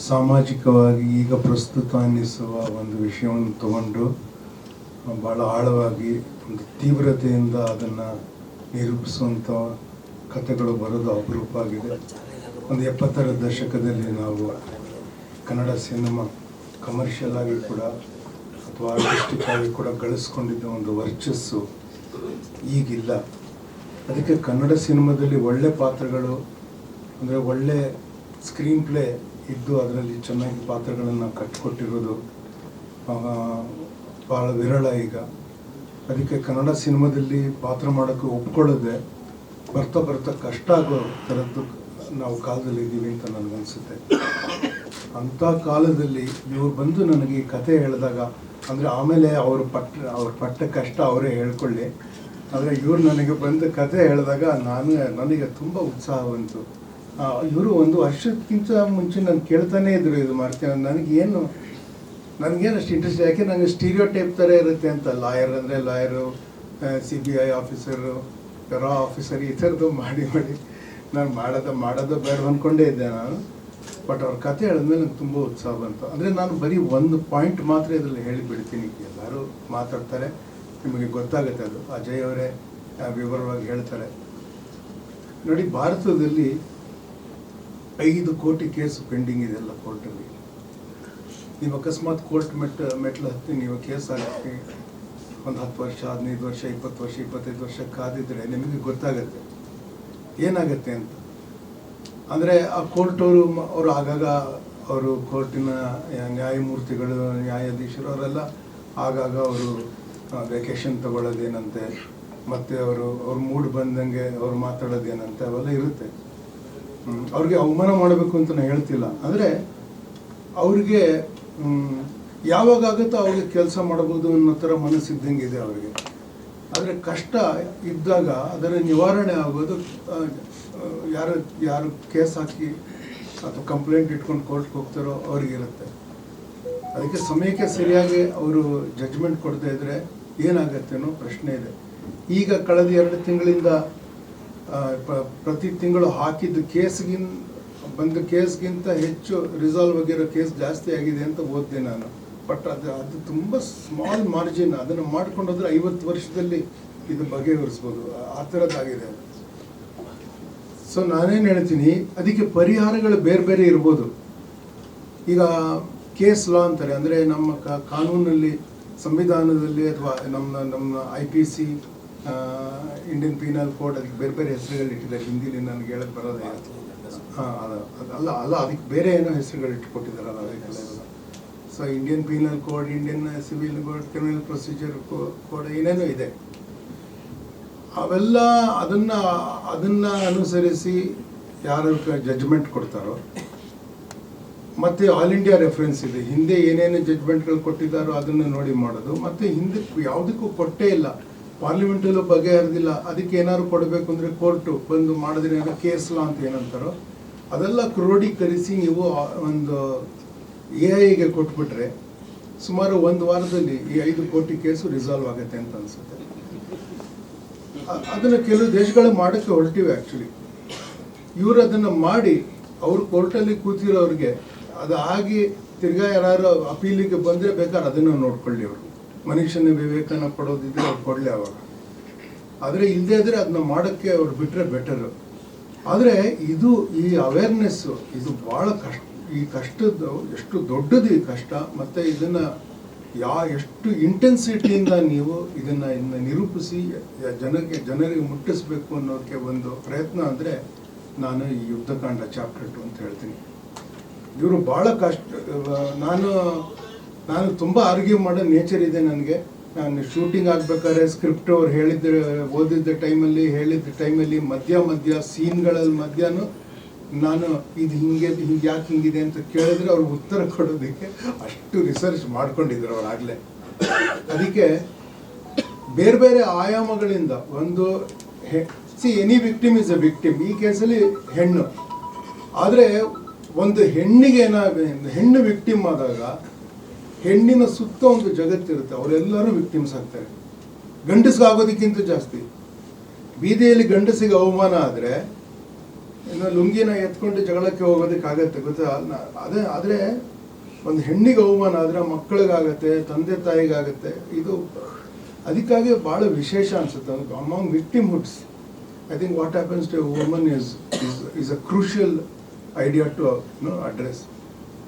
ಸಾಮಾಜಿಕವಾಗಿ ಈಗ ಪ್ರಸ್ತುತ ಅನ್ನಿಸುವ ಒಂದು ವಿಷಯವನ್ನು ತಗೊಂಡು ಭಾಳ ಆಳವಾಗಿ ಒಂದು ತೀವ್ರತೆಯಿಂದ ಅದನ್ನು ನಿರೂಪಿಸುವಂಥ ಕಥೆಗಳು ಬರೋದು ಅಪರೂಪ ಆಗಿದೆ. ಒಂದು 70ರ ದಶಕದಲ್ಲಿ ನಾವು ಕನ್ನಡ ಸಿನಿಮಾ ಕಮರ್ಷಿಯಲ್ ಆಗಿ ಕೂಡ ಅಥವಾ ಆರ್ಟಿಸ್ಟಿಕ್ ಆಗಿ ಕೂಡ ಗಳಿಸ್ಕೊಂಡಿದ್ದ ಒಂದು ವರ್ಚಸ್ಸು ಈಗಿಲ್ಲ. ಅದಕ್ಕೆ ಕನ್ನಡ ಸಿನಿಮಾದಲ್ಲಿ ಒಳ್ಳೆ ಪಾತ್ರಗಳು ಅಂದರೆ ಒಳ್ಳೆ ಸ್ಕ್ರೀನ್ ಪ್ಲೇ ಇದ್ದು ಅದರಲ್ಲಿ ಚೆನ್ನಾಗಿ ಪಾತ್ರಗಳನ್ನು ಕಟ್ಟಿಕೊಟ್ಟಿರೋದು ಭಾಳ ವಿರಳ ಈಗ. ಅದಕ್ಕೆ ಕನ್ನಡ ಸಿನಿಮಾದಲ್ಲಿ ಪಾತ್ರ ಮಾಡೋಕ್ಕೆ ಒಪ್ಕೊಳ್ಳೋದೆ ಬರ್ತಾ ಬರ್ತಾ ಕಷ್ಟ ಆಗೋ ಥರದ್ದು ನಾವು ಕಾಲದಲ್ಲಿ ಇದ್ದೀವಿ ಅಂತ ನನಗನ್ಸುತ್ತೆ. ಅಂಥ ಕಾಲದಲ್ಲಿ ಇವ್ರು ಬಂದು ನನಗೆ ಈ ಕಥೆ ಹೇಳಿದಾಗ ಅಂದರೆ ಆಮೇಲೆ ಅವ್ರ ಪಟ್ಟ ಕಷ್ಟ ಅವರೇ ಹೇಳ್ಕೊಳ್ಳಿ, ಆದರೆ ಇವ್ರು ನನಗೆ ಬಂದು ಕಥೆ ಹೇಳಿದಾಗ ನನಗೆ ತುಂಬ ಉತ್ಸಾಹ ಬಂತು. ಇವರು ಒಂದು ವರ್ಷಕ್ಕಿಂತ ಮುಂಚೆ ನಾನು ಕೇಳ್ತಾನೇ ಇದ್ರು ಇದು ಮಾಡ್ತೀನಿ. ನನಗೇನು ಅಷ್ಟು ಇಂಟ್ರೆಸ್ಟ್, ಯಾಕೆ ನನಗೆ ಸ್ಟೀರಿಯೋ ಟೈಪ್ ಥರ ಇರುತ್ತೆ ಅಂತ. ಲಾಯರ್ ಅಂದರೆ ಲಾಯರು, CBI ಆಫೀಸರು, ರಾ ಆಫೀಸರ್, ಈ ಥರದ್ದು ಮಾಡಿ ನಾನು ಮಾಡೋದು ಬೇಡ ಅಂದ್ಕೊಂಡೇ ಇದ್ದೆ ನಾನು. ಬಟ್ ಅವ್ರ ಕಥೆ ಹೇಳಿದ್ಮೇಲೆ ನನಗೆ ತುಂಬ ಉತ್ಸಾಹ ಬಂತು. ಅಂದರೆ ನಾನು ಬರೀ ಒಂದು ಪಾಯಿಂಟ್ ಮಾತ್ರ ಇದರಲ್ಲಿ ಹೇಳಿಬಿಡ್ತೀನಿ, ಎಲ್ಲರೂ ಮಾತಾಡ್ತಾರೆ, ನಿಮಗೆ ಗೊತ್ತಾಗುತ್ತೆ. ಅದು ಅಜಯ್ ಅವರೇ ವಿವರವಾಗಿ ಹೇಳ್ತಾರೆ. ನೋಡಿ, ಭಾರತದಲ್ಲಿ 5 ಕೋಟಿ ಕೇಸು ಪೆಂಡಿಂಗ್ ಇದೆಲ್ಲ ಕೋರ್ಟಲ್ಲಿ. ನೀವು ಅಕಸ್ಮಾತ್ ಕೋರ್ಟ್ ಮೆಟ್ಲು ಹತ್ತಿ ನೀವು ಕೇಸ್ ಹಾಕಿ ಒಂದು 10 ವರ್ಷ, 15 ವರ್ಷ, 20 ವರ್ಷ, 25 ವರ್ಷ ಕಾದಿದ್ರೆ ನಿಮಗೆ ಗೊತ್ತಾಗುತ್ತೆ ಏನಾಗುತ್ತೆ ಅಂತ. ಅಂದರೆ ಆ ಕೋರ್ಟವರು ಆಗಾಗ ಅವರು ಕೋರ್ಟಿನ ನ್ಯಾಯಮೂರ್ತಿಗಳು, ನ್ಯಾಯಾಧೀಶರು ಅವರೆಲ್ಲ ಆಗಾಗ ಅವರು ವೆಕೇಷನ್ ತಗೊಳ್ಳೋದೇನಂತೆ, ಮತ್ತು ಅವ್ರ ಮೂಡ್ ಬಂದಂಗೆ ಅವ್ರು ಮಾತಾಡೋದೇನಂತೆ, ಅವೆಲ್ಲ ಇರುತ್ತೆ. ಅವ್ರಿಗೆ ಅವಮಾನ ಮಾಡಬೇಕು ಅಂತ ನಾನು ಹೇಳ್ತಿಲ್ಲ, ಅಂದರೆ ಅವ್ರಿಗೆ ಯಾವಾಗ ಆಗುತ್ತೋ ಅವ್ರಿಗೆ ಕೆಲಸ ಮಾಡ್ಬೋದು ಅನ್ನೋ ಥರ ಮನಸ್ಸಿದ್ದಂಗೆ ಇದೆ ಅವ್ರಿಗೆ. ಆದರೆ ಕಷ್ಟ ಇದ್ದಾಗ ಅದರ ನಿವಾರಣೆ ಆಗೋದು ಯಾರು ಕೇಸ್ ಹಾಕಿ ಅಥವಾ ಕಂಪ್ಲೇಂಟ್ ಇಟ್ಕೊಂಡು ಕೋರ್ಟ್ಗೆ ಹೋಗ್ತಾರೋ ಅವ್ರಿಗಿರುತ್ತೆ. ಅದಕ್ಕೆ ಸಮಯಕ್ಕೆ ಸರಿಯಾಗಿ ಅವರು ಜಡ್ಜ್ಮೆಂಟ್ ಕೊಡದೇ ಇದ್ದರೆ ಏನಾಗುತ್ತೆ ಅನ್ನೋ ಪ್ರಶ್ನೆ ಇದೆ. ಈಗ ಕಳೆದ 2 ತಿಂಗಳಿಂದ ಪ್ರತಿ ತಿಂಗಳು ಹಾಕಿದ್ದು ಕೇಸ್ಗಿಂತ ಹೆಚ್ಚು ರಿಸಾಲ್ವ್ ಆಗಿರೋ ಕೇಸ್ ಜಾಸ್ತಿ ಆಗಿದೆ ಅಂತ ಓದಿದೆ ನಾನು. ಬಟ್ ಅದು ತುಂಬ ಸ್ಮಾಲ್ ಮಾರ್ಜಿನ್. ಅದನ್ನು ಮಾಡ್ಕೊಂಡೋದ್ರೆ 50 ವರ್ಷದಲ್ಲಿ ಇದು ಬಗೆಹರಿಸ್ಬೋದು, ಆ ಥರದ್ದಾಗಿದೆ. ಸೊ ನಾನೇನು ಹೇಳ್ತೀನಿ, ಅದಕ್ಕೆ ಪರಿಹಾರಗಳು ಬೇರೆ ಬೇರೆ ಇರ್ಬೋದು. ಈಗ ಕೇಸ್ ಲಾ ಅಂತಾರೆ, ಅಂದರೆ ನಮ್ಮ ಕಾನೂನಲ್ಲಿ, ಸಂವಿಧಾನದಲ್ಲಿ, ಅಥವಾ ನಮ್ಮ IPC, ಇಂಡಿಯನ್ ಪೀನಲ್ ಕೋಡ್, ಅದಕ್ಕೆ ಬೇರೆ ಬೇರೆ ಹೆಸರುಗಳು ಇಟ್ಟಿದ್ದಾರೆ. ಹಿಂದಿಲಿ ನನಗೆ ಹೇಳಕ್ಕೆ ಬರೋದೇ ಅಲ್ಲ, ಅದಕ್ಕೆ ಬೇರೆ ಏನೋ ಹೆಸರುಗಳು ಇಟ್ಕೊಟ್ಟಿದ್ದಾರಲ್ಲ ಅದಕ್ಕೆಲ್ಲ. So Indian penal code, Indian civil code, criminal procedure code, ಏನೇನೋ ಇದೆ. ಅವೆಲ್ಲ ಅದನ್ನು ಅನುಸರಿಸಿ ಯಾರು ಜಡ್ಜ್ಮೆಂಟ್ ಕೊಡ್ತಾರೋ, ಮತ್ತು ಆಲ್ ಇಂಡಿಯಾ ರೆಫರೆನ್ಸ್ ಇದೆ. ಹಿಂದೆ ಏನೇನು ಜಡ್ಜ್ಮೆಂಟ್ಗಳು ಕೊಟ್ಟಿದ್ದಾರೋ ಅದನ್ನು ನೋಡಿ ಮಾಡೋದು. ಮತ್ತು ಹಿಂದೆ ಯಾವುದಕ್ಕೂ ಕೊಟ್ಟೇ ಇಲ್ಲ, ಪಾರ್ಲಿಮೆಂಟಲ್ಲೂ ಬಗೆಹರಿದಿಲ್ಲ. ಅದಕ್ಕೆ ಏನಾದ್ರು ಕೊಡಬೇಕು ಅಂದರೆ ಕೋರ್ಟು ಬಂದು ಮಾಡಿದ್ರೆ ಏನೋ ಕೇಸ್ ಲಾ ಅಂತ ಏನಂತಾರೋ ಅದೆಲ್ಲ ಕ್ರೋಢೀಕರಿಸಿ ನೀವು ಒಂದು AI ಕೊಟ್ಬಿಟ್ರೆ ಸುಮಾರು 1 ವಾರದಲ್ಲಿ ಈ 5 ಕೋಟಿ ಕೇಸು ರಿಸಾಲ್ವ್ ಆಗುತ್ತೆ ಅಂತ ಅನಿಸುತ್ತೆ. ಅದನ್ನು ಕೆಲವು ದೇಶಗಳು ಮಾಡೋಕ್ಕೆ ಹೊರಟಿವೆ. ಆ್ಯಕ್ಚುಲಿ ಇವರು ಅದನ್ನು ಮಾಡಿ ಅವರು ಕೋರ್ಟಲ್ಲಿ ಕೂತಿರೋರಿಗೆ ಅದು ಆಗಿ ತಿರ್ಗಾ ಯಾರು ಅಪೀಲಿಗೆ ಬಂದರೆ ಬೇಕಾದ್ರೆ ಅದನ್ನು ನೋಡ್ಕೊಳ್ಳಿ. ಅವರು ಮನುಷ್ಯನ ವಿವೇಕನ ಕೊಡೋದಿದ್ರೆ ಅವ್ರು ಕೊಡಲಿ ಅವಾಗ. ಆದರೆ ಇಲ್ಲದೇ ಇದ್ರೆ ಅದನ್ನ ಮಾಡೋಕ್ಕೆ ಅವ್ರು ಬಿಟ್ಟರೆ ಬೆಟರು. ಆದರೆ ಈ ಅವೇರ್ನೆಸ್ಸು ಇದು ಭಾಳ ಕಷ್ಟ. ಈ ಕಷ್ಟದ್ದು ಎಷ್ಟು ದೊಡ್ಡದು ಈ ಕಷ್ಟ, ಮತ್ತು ಇದನ್ನು ಎಷ್ಟು ಇಂಟೆನ್ಸಿಟಿಯಿಂದ ನೀವು ಇದನ್ನು ನಿರೂಪಿಸಿ ಜನರಿಗೆ ಮುಟ್ಟಿಸ್ಬೇಕು ಅನ್ನೋಕ್ಕೆ ಒಂದು ಪ್ರಯತ್ನ ಅಂದರೆ ನಾನು ಈ ಯುದ್ಧಕಾಂಡ ಚಾಪ್ಟರ್ 2 ಅಂತ ಹೇಳ್ತೀನಿ. ಇವರು ಭಾಳ ಕಷ್ಟ. ನಾನು ತುಂಬ ಆರ್ಗ್ಯೂ ಮಾಡೋ ನೇಚರ್ ಇದೆ ನನಗೆ. ನಾನು ಶೂಟಿಂಗ್ ಆಗಬೇಕಾದ್ರೆ ಸ್ಕ್ರಿಪ್ಟ್ ಅವ್ರು ಓದಿದ್ದ ಟೈಮಲ್ಲಿ ಮಧ್ಯ ಸೀನ್ಗಳಲ್ಲಿ ಮಧ್ಯನೂ ನಾನು ಇದು ಯಾಕೆ ಹಿಂಗಿದೆ ಅಂತ ಕೇಳಿದ್ರೆ ಅವ್ರಿಗೆ ಉತ್ತರ ಕೊಡೋದಕ್ಕೆ ಅಷ್ಟು ರಿಸರ್ಚ್ ಮಾಡ್ಕೊಂಡಿದ್ರು ಅವರಾಗಲೇ. ಅದಕ್ಕೆ ಬೇರೆ ಬೇರೆ ಆಯಾಮಗಳಿಂದ ಒಂದು any victim is A victim. ಈ ಕೇಸಲ್ಲಿ ಹೆಣ್ಣು, ಆದರೆ ಒಂದು ಹೆಣ್ಣು ವಿಕ್ಟಿಮ್ ಆದಾಗ ಹೆಣ್ಣಿನ ಸುತ್ತ ಒಂದು ಜಗತ್ತಿರುತ್ತೆ, ಅವರೆಲ್ಲರೂ ವಿಕ್ಟಿಮ್ಸ್ ಆಗ್ತಾರೆ. ಗಂಡಸ್ಗಾಗೋದಕ್ಕಿಂತ ಜಾಸ್ತಿ. ಬೀದಿಯಲ್ಲಿ ಗಂಡಸಿಗೆ ಅವಮಾನ ಆದರೆ ಇನ್ನು ಲುಂಗಿನ ಎತ್ಕೊಂಡು ಜಗಳಕ್ಕೆ ಹೋಗೋದಕ್ಕಾಗತ್ತೆ ಗೊತ್ತಾ? ಅದೇ ಆದರೆ ಒಂದು ಹೆಣ್ಣಿಗೆ ಅವಮಾನ ಆದರೆ ಮಕ್ಕಳಿಗಾಗತ್ತೆ, ತಂದೆ ತಾಯಿಗಾಗತ್ತೆ. ಇದು ಅದಕ್ಕಾಗಿ ಭಾಳ ವಿಶೇಷ ಅನಿಸುತ್ತೆ among victimhoods. I think what happens to woman is a crucial idea to address.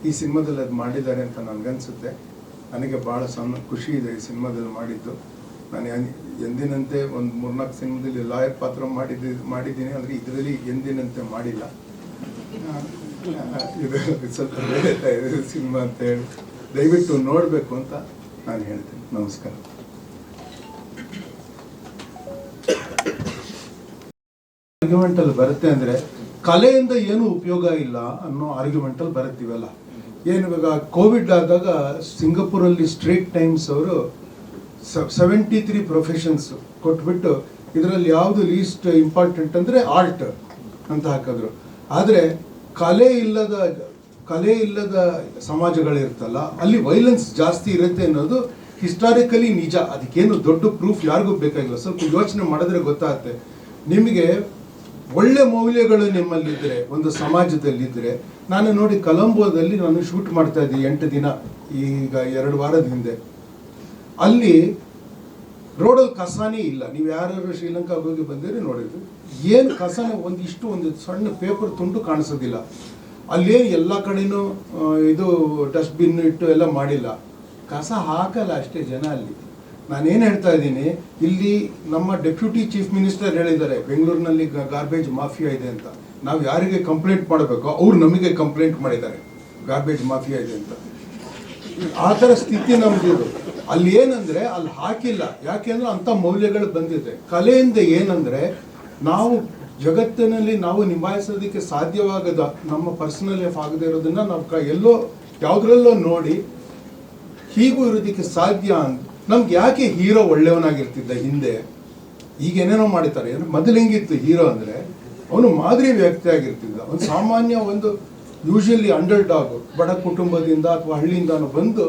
ಈ ಸಿನಿಮಾದಲ್ಲಿ ಅದು ಮಾಡಿದ್ದಾರೆ ಅಂತ ನನಗನ್ಸುತ್ತೆ. ನನಗೆ ಭಾಳ ಖುಷಿ ಇದೆ ಈ ಸಿನಿಮಾದಲ್ಲಿ ಮಾಡಿದ್ದು. ನಾನು ಎಂದಿನಂತೆ ಒಂದು 3-4 ಸಿನಿಮಾದಲ್ಲಿ ಲಾಯರ್ ಪಾತ್ರ ಮಾಡಿದ್ದೀನಿ, ಆದರೆ ಇದರಲ್ಲಿ ಎಂದಿನಂತೆ ಮಾಡಿಲ್ಲ. ಇದು ಸ್ವಲ್ಪ ಬೇರೆ ಸಿನಿಮಾ ಅಂತ ಹೇಳಿ ದಯವಿಟ್ಟು ನೋಡಬೇಕು ಅಂತ ನಾನು ಹೇಳ್ತೀನಿ. ನಮಸ್ಕಾರ. ಆರ್ಗ್ಯುಮೆಂಟಲ್ಲಿ ಬರುತ್ತೆ ಅಂದರೆ ಕಲೆಯಿಂದ ಏನು ಉಪಯೋಗ ಇಲ್ಲ ಅನ್ನೋ ಆರ್ಗ್ಯುಮೆಂಟಲ್ಲಿ ಬರುತ್ತೀವಲ್ಲ. ಏನು ಇವಾಗ ಕೋವಿಡ್ ಆದಾಗ ಸಿಂಗಪುರಲ್ಲಿ ಸ್ಟ್ರೇಟ್ ಟೈಮ್ಸ್ ಅವರು 73 ಪ್ರೊಫೆಷನ್ಸ್ ಕೊಟ್ಬಿಟ್ಟು ಇದರಲ್ಲಿ ಯಾವುದು ಲೀಸ್ಟ್ ಇಂಪಾರ್ಟೆಂಟ್ ಅಂದರೆ ಆರ್ಟ್ ಅಂತ ಹಾಕಿದ್ರು. ಆದರೆ ಕಲೆ ಇಲ್ಲದ ಸಮಾಜಗಳಿರ್ತಲ್ಲ, ಅಲ್ಲಿ ವೈಲೆನ್ಸ್ ಜಾಸ್ತಿ ಇರುತ್ತೆ ಅನ್ನೋದು ಹಿಸ್ಟಾರಿಕಲಿ ನಿಜ. ಅದಕ್ಕೇನು ದೊಡ್ಡ ಪ್ರೂಫ್ ಯಾರಿಗೂ ಬೇಕಾಗಿಲ್ಲ. ಸ್ವಲ್ಪ ಯೋಚನೆ ಮಾಡಿದ್ರೆ ಗೊತ್ತಾಗುತ್ತೆ ನಿಮಗೆ. ಒಳ್ಳೆ ಮೌಲ್ಯಗಳು ನಿಮ್ಮಲ್ಲಿದ್ದರೆ, ಒಂದು ಸಮಾಜದಲ್ಲಿದ್ದರೆ. ನಾನು ನೋಡಿ ಕೊಲಂಬೋದಲ್ಲಿ ನಾನು ಶೂಟ್ ಮಾಡ್ತಾ ಇದ್ದೆ 8 ದಿನ, ಈಗ 2 ವಾರದ ಹಿಂದೆ. ಅಲ್ಲಿ ರೋಡಲ್ಲಿ ಕಸನೇ ಇಲ್ಲ. ನೀವು ಯಾರು ಶ್ರೀಲಂಕಾ ಹೋಗಿ ಬಂದಿರಿ ನೋಡಿದ್ರಿ, ಏನು ಕಸನೇ ಒಂದು ಸಣ್ಣ ಪೇಪರ್ ತುಂಡು ಕಾಣಿಸೋದಿಲ್ಲ. ಅಲ್ಲೇನು ಎಲ್ಲ ಕಡೆನೂ ಇದು ಡಸ್ಟ್ಬಿನ್ ಇಟ್ಟು ಎಲ್ಲ ಮಾಡಿಲ್ಲ, ಕಸ ಹಾಕಲ್ಲ ಅಷ್ಟೇ ಜನ ಅಲ್ಲಿ. ನಾನೇನು ಹೇಳ್ತಾ ಇದ್ದೀನಿ, ಇಲ್ಲಿ ನಮ್ಮ ಡೆಪ್ಯೂಟಿ ಚೀಫ್ ಮಿನಿಸ್ಟರ್ ಹೇಳಿದ್ದಾರೆ ಬೆಂಗಳೂರಿನಲ್ಲಿ ಗಾರ್ಬೇಜ್ ಮಾಫಿಯಾ ಇದೆ ಅಂತ. ನಾವು ಯಾರಿಗೆ ಕಂಪ್ಲೇಂಟ್ ಮಾಡಬೇಕು ಅವ್ರು ನಮಗೆ ಕಂಪ್ಲೇಂಟ್ ಮಾಡಿದ್ದಾರೆ ಗಾರ್ಬೇಜ್ ಮಾಫಿಯಾ ಇದೆ ಅಂತ. ಆ ಥರ ಸ್ಥಿತಿ ನಮ್ದಿದು. ಅಲ್ಲಿ ಏನಂದರೆ ಅಲ್ಲಿ ಹಾಕಿಲ್ಲ, ಯಾಕೆಂದ್ರೆ ಅಂಥ ಮೌಲ್ಯಗಳು ಬಂದಿದೆ. ಕಲೆಯಿಂದ ಏನಂದರೆ ನಾವು ಜಗತ್ತಿನಲ್ಲಿ ನಾವು ನಿಭಾಯಿಸೋದಕ್ಕೆ ಸಾಧ್ಯವಾಗದ, ನಮ್ಮ ಪರ್ಸನಲ್ ಲೈಫ್ ಆಗದೆ ಇರೋದನ್ನ ನಾವು ಎಲ್ಲೋ ಯಾವುದ್ರಲ್ಲೋ ನೋಡಿ ಹೀಗೂ ಇರೋದಕ್ಕೆ ಸಾಧ್ಯ ಅಂತ. ನಮ್ಗೆ ಯಾಕೆ ಹೀರೋ ಒಳ್ಳೆಯವನಾಗಿರ್ತಿದ್ದ ಹಿಂದೆ, ಈಗ ಏನೇನೋ ಮಾಡಿದ್ದಾರೆ. ಮೊದಲು ಹೆಂಗಿತ್ತು ಹೀರೋ ಅಂದರೆ ಅವನು ಮಾದರಿ ವ್ಯಕ್ತಿ ಆಗಿರ್ತಿದ್ದ. ಒಂದು ಸಾಮಾನ್ಯ, ಒಂದು ಯೂಶಲಿ ಅಂಡರ್ ಡಾಗ್, ಬಡ ಕುಟುಂಬದಿಂದ ಅಥವಾ ಹಳ್ಳಿಯಿಂದಾನು ಬಂದು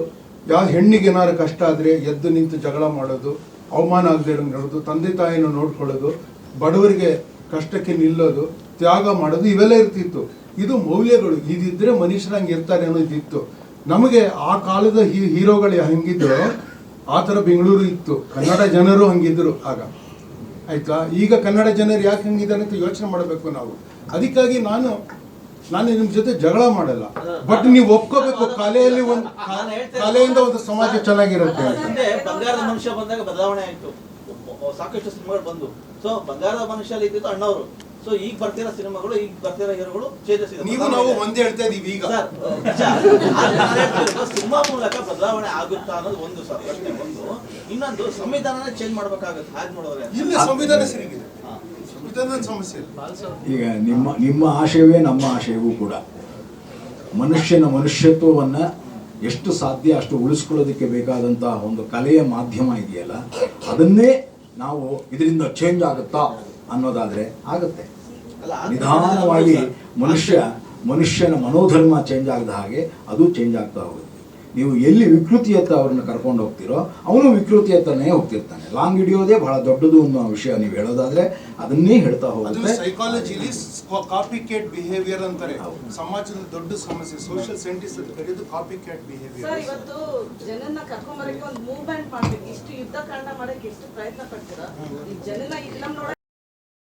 ಯಾವ ಹೆಣ್ಣಿಗೆ ಏನಾರು ಕಷ್ಟ ಆದರೆ ಎದ್ದು ನಿಂತು ಜಗಳ ಮಾಡೋದು, ಅವಮಾನ ಆಗದೆ ನೋಡೋದು, ತಂದೆ ತಾಯಿನ ನೋಡ್ಕೊಳ್ಳೋದು, ಬಡವರಿಗೆ ಕಷ್ಟಕ್ಕೆ ನಿಲ್ಲೋದು, ತ್ಯಾಗ ಮಾಡೋದು, ಇವೆಲ್ಲ ಇರ್ತಿತ್ತು. ಇದು ಮೌಲ್ಯಗಳು. ಇದಿದ್ರೆ ಮನುಷ್ಯರಂಗೆ ಇರ್ತಾರೆ ಅನ್ನೋದಿತ್ತು. ನಮಗೆ ಆ ಕಾಲದ ಹೀರೋಗಳು ಹಂಗಿದ್ರು ಆ ಥರ ಬೆಂಗಳೂರು ಇತ್ತು. ಕನ್ನಡ ಜನರು ಹಂಗಿದ್ರು ಆಗ, ಆಯ್ತಾ? ಈಗ ಕನ್ನಡ ಜನರು ಯಾಕೆ ಹಂಗಿದ್ದಾರೆ ಅಂತ ಯೋಚನೆ ಮಾಡಬೇಕು ನಾವು. ಅದಕ್ಕಾಗಿ ನಾನು ನಿಮ್ಮ ಜೊತೆ ಜಗಳ ಮಾಡಲ್ಲ, ಬಟ್ ನೀವು ಒಪ್ಕೋಬೇಕು ಕಲೆಯಲ್ಲಿ ಕಲೆಯಿಂದ ಒಂದು ಸಮಾಜ ಚೆನ್ನಾಗಿರುತ್ತೆ. ಬಂಗಾರದ ಮನುಷ್ಯ ಬಂದಾಗ ಬದಲಾವಣೆ ಆಯ್ತು, ಸಾಕಷ್ಟು ಸಿನಿಮಾಗಳು ಬಂದು. ಸೊ ಬಂಗಾರದ ಮನುಷ್ಯ ಇದ್ದಿದ್ದು ಅಣ್ಣವರು. ಸೊ ಈಗ ಬರ್ತಿರೋ ಸಿನಿಮಾಗಳು, ಈಗ ಬರ್ತಿರೋ ಹೀರೋಗಳು ಚೇಂಜಸ್ ಇದೆ. ನೀವು ನಾವು ಒಂದೇ ಹೇಳ್ತಾ ಇದೀವಿ ಈಗ. ಸಿನಿಮಾ ಮೂಲಕ ಬದಲಾವಣೆ ಆಗುತ್ತಾ ಅನ್ನೋದು ಒಂದು ಪ್ರಶ್ನೆ. ಒಂದು ಇನ್ನೊಂದು, ಸಂವಿಧಾನನೇ ಚೇಂಜ್ ಮಾಡ್ಬೇಕಾಗುತ್ತೆ. ಹಾಗೆ ನೋಡೋರೆ ಇಲ್ಲ, ಸಂವಿಧಾನ ಸರಿಗಿದೆ, ಸಂವಿಧಾನದ ಸಮಸ್ಯೆ ಇಲ್ಲ. ಈಗ ನಿಮ್ಮ ಆಶಯವೇ ನಮ್ಮ ಆಶಯವೂ ಕೂಡ. ಮನುಷ್ಯನ ಮನುಷ್ಯತ್ವವನ್ನು ಎಷ್ಟು ಸಾಧ್ಯ ಅಷ್ಟು ಉಳಿಸ್ಕೊಳ್ಳೋದಕ್ಕೆ ಬೇಕಾದಂತಹ ಒಂದು ಕಲೆಯ ಮಾಧ್ಯಮ ಇದೆಯಲ್ಲ, ಅದನ್ನೇ ನಾವು ಇದರಿಂದ ಚೇಂಜ್ ಆಗುತ್ತಾ ಅನ್ನೋದಾದರೆ ಆಗುತ್ತೆ. ನಿಧಾನವಾಗಿ ಮನುಷ್ಯನ ಮನೋಧರ್ಮ ಚೇಂಜ್ ಆಗದ ಹಾಗೆ ಅದು ಚೇಂಜ್ ಆಗ್ತಾ ಹೋಗುತ್ತೆ. ನೀವು ಎಲ್ಲಿ ವಿಕೃತಿಯತ್ತ ಅವ್ರನ್ನ ಕರ್ಕೊಂಡು ಹೋಗ್ತಿರೋ ಅವನು ವಿಕೃತಿಯತ್ತನೇ ಹೋಗ್ತಿರ್ತಾನೆ. ಲಾಂಗ್ ಹಿಡಿಯೋದೇ ಬಹಳ ದೊಡ್ಡದು ಅನ್ನೋ ವಿಷಯ ನೀವು ಹೇಳೋದಾದ್ರೆ ಅದನ್ನೇ ಹೇಳ್ತಾ ಹೋಗುತ್ತೆ. ಸೈಕಾಲಜಿಲಿ ಕಾಪಿ ಕ್ಯಾಟ್ ಬಿಹೇವಿಯರ್ ಅಂತಾರೆ. ಸಮಾಜದ ದೊಡ್ಡ ಸಮಸ್ಯೆ. ಸೋಷಿಯಲ್ ಸೈಂಟಿಸ್ಟ್ ಕರೆಯೋದು ಕಾಪಿ ಕ್ಯಾಟ್ ಬಿಹೇವಿಯರ್. ಸರ್, ಇವತ್ತು ಜನನ್ನ ಕರ್ಕೊಂಡ್ ಬರಕ್ಕೆ ಒಂದು ಮೂವ್ಮೆಂಟ್ ಮಾಡ್ಬೇಕು. ಇಷ್ಟು ಯುದ್ಧ ಕಾಂಡ ಮಾಡಕ್ಕೆ ಎಷ್ಟು ಪ್ರಯತ್ನ ಪಡ್ತೀರಾ? ಈ ಜನನ ಇಲ್ಲ ನೋಡ